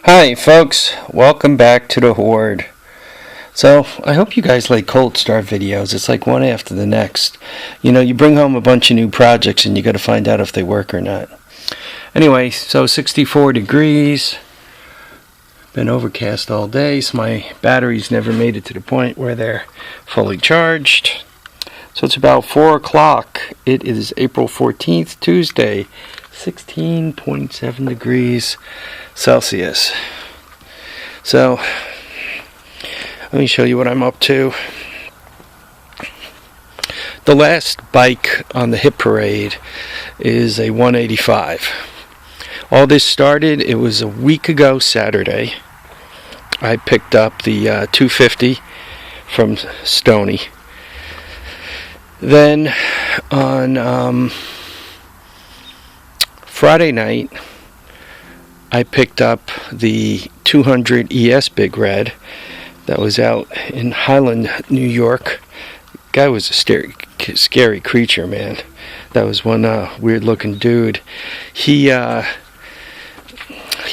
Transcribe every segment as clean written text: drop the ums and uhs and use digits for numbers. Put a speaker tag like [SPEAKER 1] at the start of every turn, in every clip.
[SPEAKER 1] Hi folks, welcome back to the Horde. So I hope you guys like cold start videos. It's like one after the next. You know, you bring home a bunch of new projects and you got to find out if they work or not. Anyway, so 64 degrees. Been overcast all day, so my batteries never made it to the point where they're fully charged. So it's about 4 o'clock. It is April 14th, Tuesday. 16.7 degrees Celsius. So let me show you what I'm up to. The last bike on the hit parade is a 185. All this started, it was a week ago Saturday. I picked up the 250 from Stony. Then on Friday night, I picked up the 200 ES Big Red that was out in Highland, New York. Guy was a scary creature, man. That was one weird-looking dude. He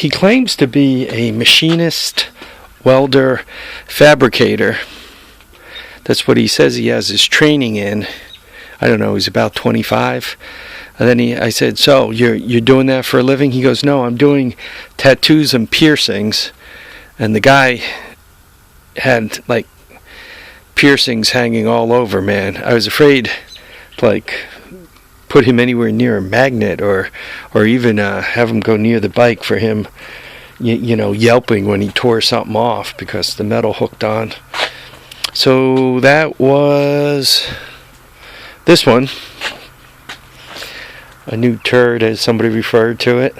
[SPEAKER 1] claims to be a machinist, welder, fabricator. That's what he says he has his training in. I don't know, he's about 25. And then I said, so you're doing that for a living? He goes, no, I'm doing tattoos and piercings. And the guy had like piercings hanging all over, man. I was afraid to like put him anywhere near a magnet or even have him go near the bike for him, you know, yelping when he tore something off because the metal hooked on. So that was this one. A new turd, as somebody referred to it.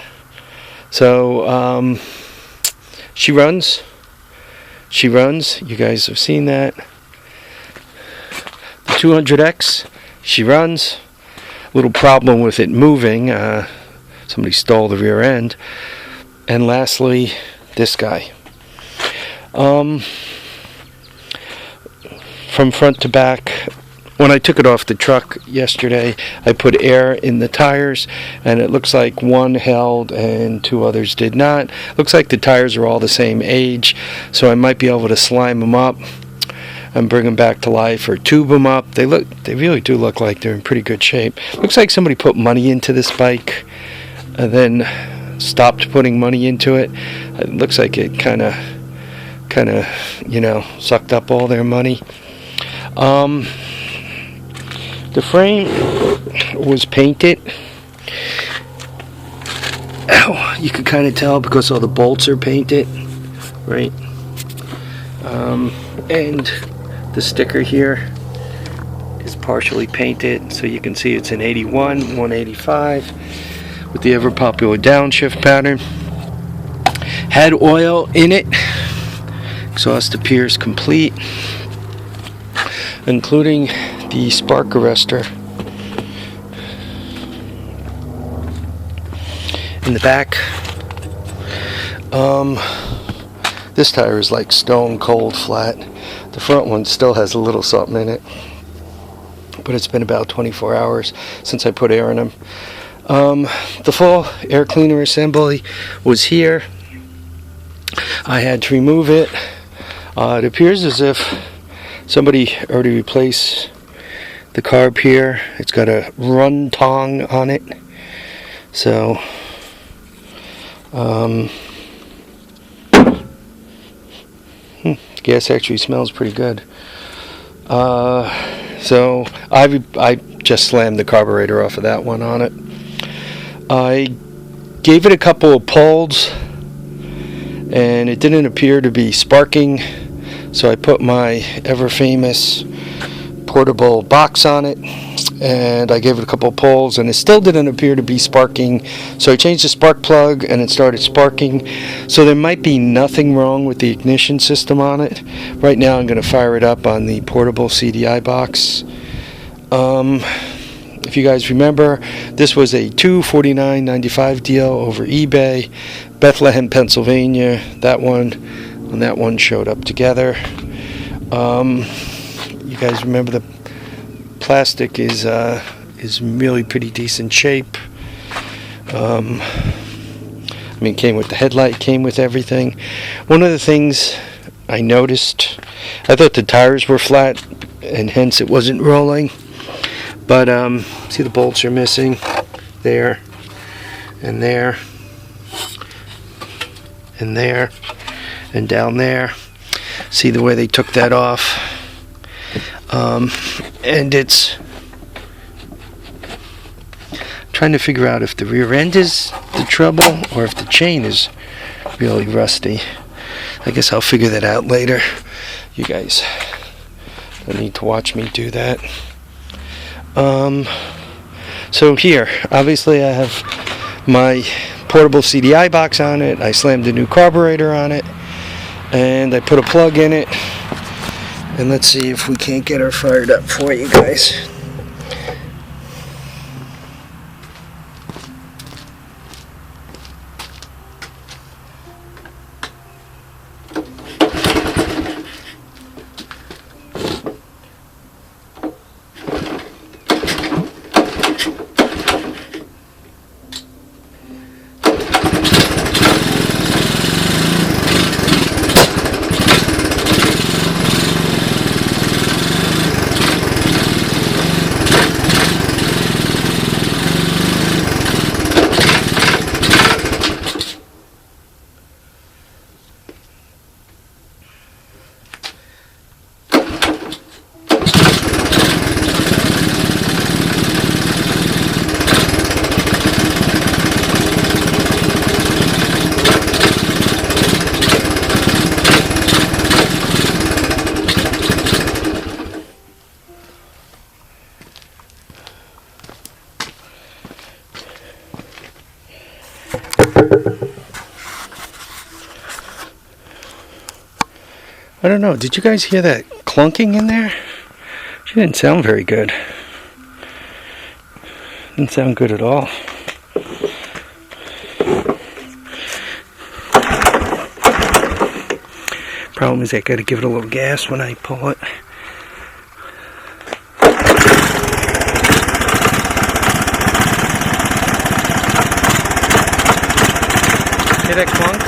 [SPEAKER 1] So she runs. You guys have seen that. The 200X, she runs. Little problem with it moving. Somebody stole the rear end. And lastly, this guy. From front to back. When I took it off the truck yesterday, I put air in the tires, and it looks like one held and two others did not. Looks like the tires are all the same age, so I might be able to slime them up and bring them back to life, or tube them up. They really do look like they're in pretty good shape. Looks like somebody put money into this bike and then stopped putting money into it. It looks like it kind of, you know, sucked up all their money. The frame was painted. Ow, you could kind of tell because all the bolts are painted, right? And the sticker here is partially painted, so you can see it's an 81, 185 with the ever popular downshift pattern. Had oil in it. Exhaust appears complete, including the spark arrestor. In the back, this tire is like stone cold flat. The front one still has a little something in it, but it's been about 24 hours since I put air in them. The full air cleaner assembly was here. I had to remove it. It appears as if somebody already replaced the carb here. It's got a run tong on it. So gas actually smells pretty good. So I just slammed the carburetor off of that one on it. I gave it a couple of pulls and it didn't appear to be sparking, so I put my ever famous portable box on it and I gave it a couple of pulls and it still didn't appear to be sparking, so I changed the spark plug and it started sparking. So there might be nothing wrong with the ignition system on it. Right now I'm going to fire it up on the portable CDI box. If you guys remember, this was a $249.95 deal over eBay, Bethlehem, Pennsylvania. That one showed up together. You guys remember the plastic is really pretty decent shape. I'm mean, it came with the headlight, came with everything. One of the things I noticed, I thought the tires were flat and hence it wasn't rolling. But see, the bolts are missing there and there and there and down there. See the way they took that off. And it's trying to figure out if the rear end is the trouble or if the chain is really rusty. I guess I'll figure that out later. You guys don't need to watch me do that. So here, obviously I have my portable CDI box on it. I slammed a new carburetor on it and I put a plug in it, and let's see if we can't get her fired up for you guys. I don't know, did you guys hear that clunking in there? She didn't sound very good. Didn't sound good at all. Problem is I gotta give it a little gas when I pull it. Hear that clunk?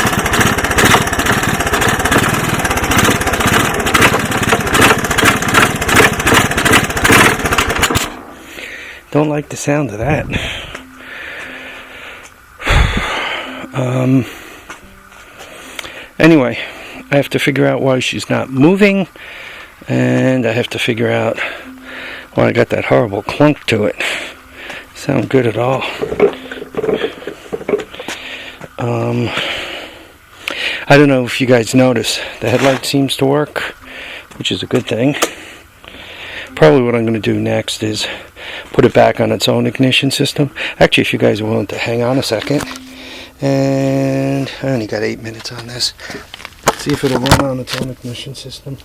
[SPEAKER 1] Don't like the sound of that. Anyway, I have to figure out why she's not moving, and I have to figure out why I got that horrible clunk to it. Sound good at all. I don't know if you guys notice, the headlight seems to work, which is a good thing. Probably what I'm going to do next is put it back on its own ignition system. Actually, if you guys are willing to hang on a second, and I only got 8 minutes on this. Let's see if it'll run on its own ignition system.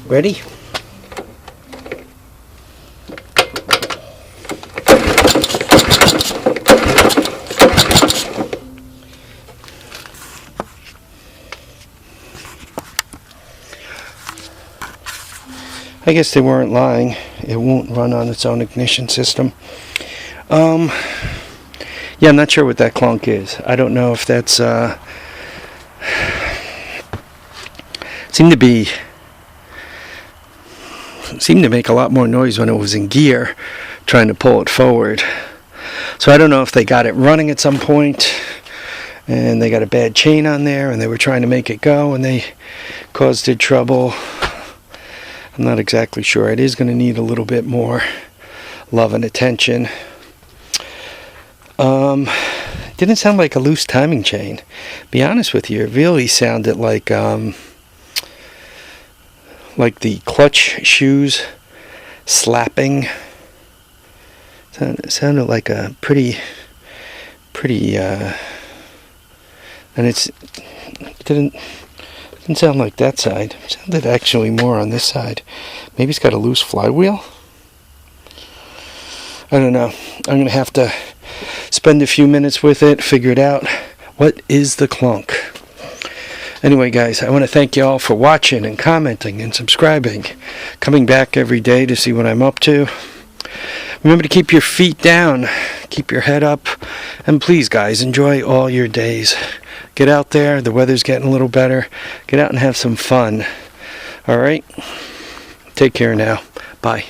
[SPEAKER 1] Ready? I guess they weren't lying. It won't run on its own ignition system. Yeah, I'm not sure what that clunk is. I don't know if that's seemed to make a lot more noise when it was in gear, trying to pull it forward. So I don't know if they got it running at some point and they got a bad chain on there and they were trying to make it go and they caused it trouble. I'm not exactly sure. It is going to need a little bit more love and attention. Didn't sound like a loose timing chain. Be honest with you, it really sounded like the clutch shoes slapping. It sounded like a pretty and it Didn't sound like that side. It sounded actually more on this side. Maybe it's got a loose flywheel? I don't know. I'm going to have to spend a few minutes with it, figure it out. What is the clunk? Anyway, guys, I want to thank you all for watching and commenting and subscribing. Coming back every day to see what I'm up to. Remember to keep your feet down, keep your head up, and please, guys, enjoy all your days. Get out there. The weather's getting a little better. Get out and have some fun. All right? Take care now. Bye.